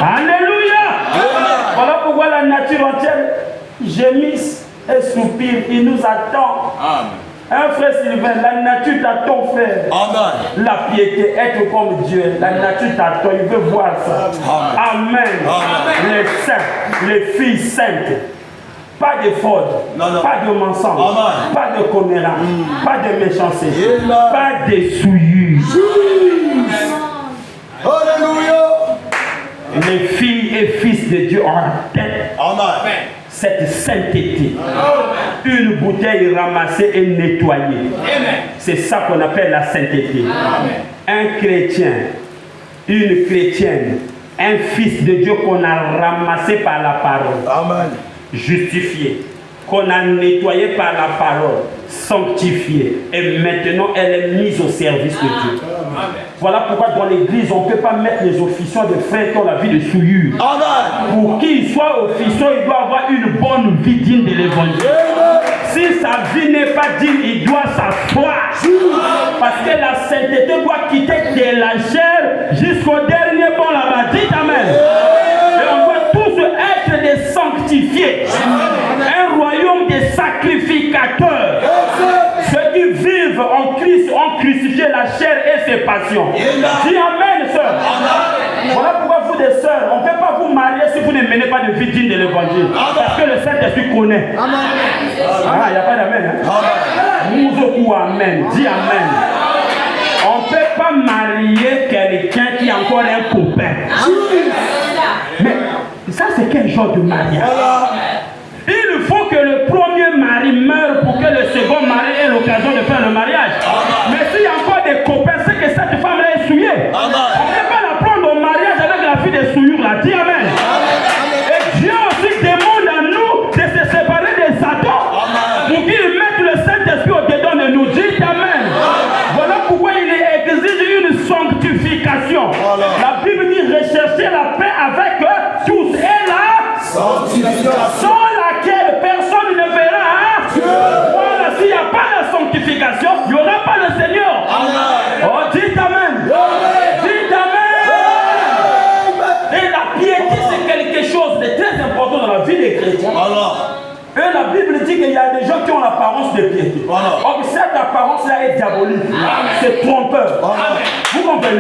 Alléluia. Voilà pourquoi la nature entière gémisse et soupire. Il nous attend. Un frère Sylvain, la nature t'attend, frère. Amen. La piété, être comme Dieu. La nature t'attend, il veut voir ça. Amen. Les saints, les filles saintes. Pas de fraude, pas de mensonge, pas de commérage, pas de méchanceté, pas de souillure. Alléluia. Les filles et fils de Dieu ont en tête cette sainteté. Une bouteille ramassée et nettoyée. C'est ça qu'on appelle la sainteté. Un chrétien, une chrétienne, un fils de Dieu qu'on a ramassé par la parole. Justifié, qu'on a nettoyé par la parole, sanctifié, et maintenant elle est mise au service de Dieu. Voilà pourquoi dans l'église on ne peut pas mettre les officiants de frères qui ont la vie de souillure. Pour qu'il soit officiant, il doit avoir une bonne vie digne de l'évangile. Si sa vie n'est pas digne, il doit s'asseoir. Parce que la sainteté doit quitter de la chair jusqu'au dernier bon là-bas. Dites Amen. Et on doit tous être des sanctifiés. Un royaume des sacrificateurs. Ceux qui vivent en Christ ont crucifié la chair et ses passions. Dis Amen, sœur. Voilà pourquoi vous, des sœurs, on ne peut pas vous marier si vous ne menez pas de vie digne de l'évangile. Parce que le Saint-Esprit connaît. Ah, il n'y a pas d'amen. Nous amen. Dis Amen. On ne peut pas marier quelqu'un qui a encore un copain. Mais ça, c'est quel genre de mariage? Il faut que le premier mari meure pour que le second mari ait l'occasion de faire le mariage. Mais s'il y a encore des copains, c'est que cette femme-là est souillée. On ne peut pas la prendre au mariage avec la fille des souillures là. Dis Amen. Et Dieu aussi demande à nous de se séparer des Satan pour qu'il mette le Saint-Esprit au-dedans de nous. Dis Amen. Voilà pourquoi il exige une sanctification. La Bible dit rechercher la paix avec tous et la sanctification. Sans laquelle personne ne verra Dieu. Voilà, s'il n'y a pas la sanctification, il n'y aura pas le Seigneur. Oh, dites Amen. Dites Amen. Et la piété, c'est quelque chose de très important dans la vie des chrétiens. Et la Bible dit qu'il y a des gens qui ont l'apparence de piété. Or, cette apparence-là est diabolique. C'est trompeur. Vous comprenez?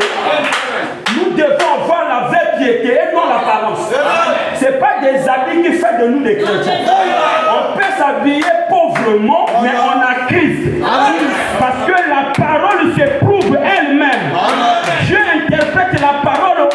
Nous devons avoir la vraie piété et non l'apparence. Ce n'est pas des habits qui font de nous des chrétiens. On peut s'habiller pauvrement, mais on a Christ. Parce que la parole se prouve elle-même. Dieu interprète la parole